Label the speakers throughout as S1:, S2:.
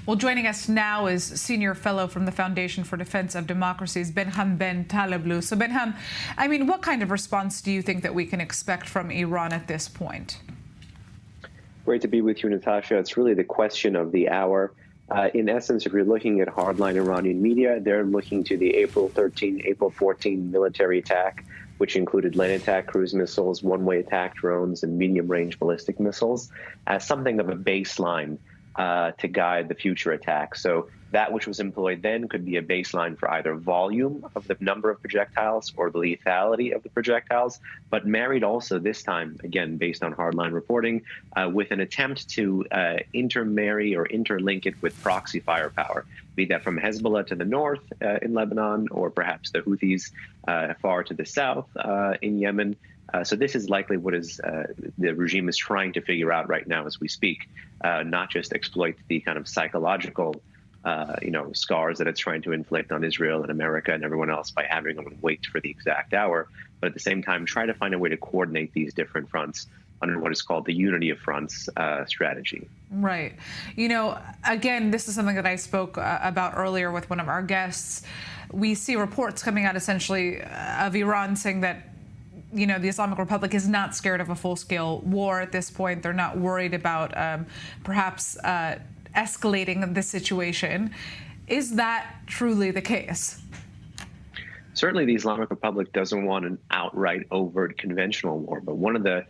S1: Well, joining us now is Senior Fellow from the Foundation for Defense of Democracies, Behnam Ben Taleblu. So, Behnam, I mean, what kind of response do you think that we can expect from Iran at this point?
S2: Great to be with you, Natasha. It's really the question of the hour. In essence, if you're looking at hardline Iranian media, they're looking to the April 13, April 14 military attack, which included land attack cruise missiles, one-way attack drones, and medium-range ballistic missiles, as something of a baseline to guide the future attacks. So that which was employed then could be a baseline for either volume of the number of projectiles or the lethality of the projectiles, but married also this time, again, based on hardline reporting, with an attempt to intermarry or interlink it with proxy firepower, be that from Hezbollah to the north in Lebanon, or perhaps the Houthis far to the south in Yemen. So this is likely what the regime is trying to figure out right now as we speak, not just exploit the kind of psychological scars that it's trying to inflict on Israel and America and everyone else by having them wait for the exact hour, but at the same time try to find a way to coordinate these different fronts under what is called the unity of fronts strategy. Right.
S1: You know, again, this is something that I spoke about earlier with one of our guests. We see reports coming out essentially of Iran saying that, you know, the Islamic Republic is not scared of a full-scale war at this point. They're not worried about perhaps escalating the situation. Is that truly the case?
S2: Certainly the Islamic Republic doesn't want an outright, overt conventional war, but one of the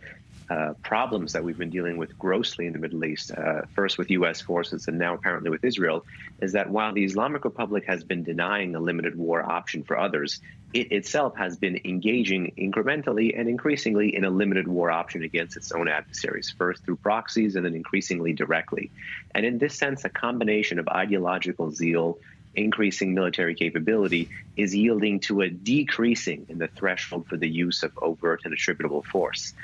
S2: problems that we've been dealing with grossly in the Middle East, first with U.S. forces and now apparently with Israel, is that while the Islamic Republic has been denying a limited war option for others, it itself has been engaging incrementally and increasingly in a limited war option against its own adversaries, first through proxies and then increasingly directly. And in this sense, a combination of ideological zeal, increasing military capability is yielding to a decreasing in the threshold for the use of overt and attributable force.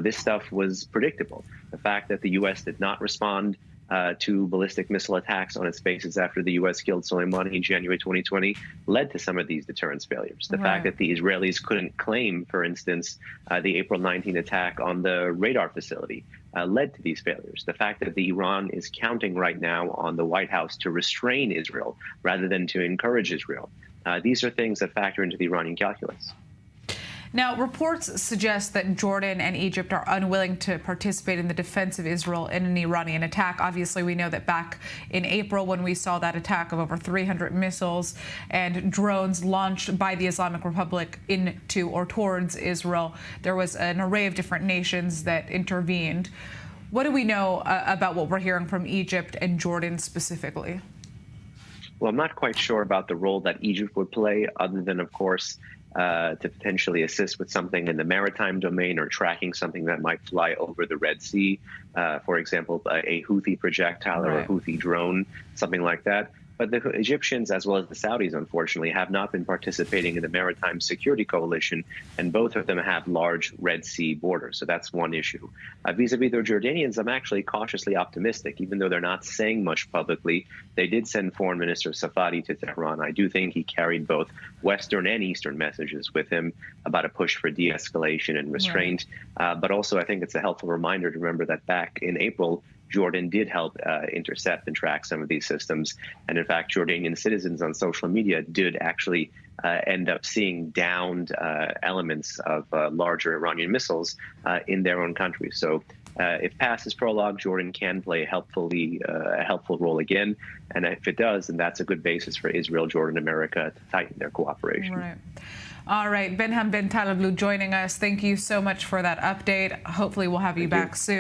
S2: This stuff was predictable. The fact that the U.S. did not respond to ballistic missile attacks on its bases after the U.S. killed Soleimani in January 2020 led to some of these deterrence failures. The fact that the Israelis couldn't claim, for instance, the April 19 attack on the radar facility led to these failures. The fact that Iran is counting right now on the White House to restrain Israel rather than to encourage Israel. These are things that factor into the Iranian calculus.
S1: Now, reports suggest that Jordan and Egypt are unwilling to participate in the defense of Israel in an Iranian attack. Obviously, we know that back in April, when we saw that attack of over 300 missiles and drones launched by the Islamic Republic into or towards Israel, there was an array of different nations that intervened. What do we know about what we're hearing from Egypt and Jordan specifically?
S2: Well, I'm not quite sure about the role that Egypt would play, other than, of course, to potentially assist with something in the maritime domain or tracking something that might fly over the Red Sea, for example, a Houthi projectile or a Houthi drone, something like that. But the Egyptians, as well as the Saudis, unfortunately, have not been participating in the Maritime Security Coalition, and both of them have large Red Sea borders. So that's one issue. Vis-a-vis the Jordanians, I'm actually cautiously optimistic, even though they're not saying much publicly. They did send Foreign Minister Safadi to Tehran. I do think he carried both Western and Eastern messages with him about a push for de-escalation and restraint. But also, I think it's a helpful reminder to remember that back in April, Jordan did help intercept and track some of these systems. And in fact, Jordanian citizens on social media did actually end up seeing downed elements of larger Iranian missiles in their own country. So if past is prologue, Jordan can play a helpful role again. And if it does, then that's a good basis for Israel, Jordan, America to tighten their cooperation.
S1: Right. All right. Behnam Ben Taleblu joining us. Thank you so much for that update. Hopefully we'll have you back soon.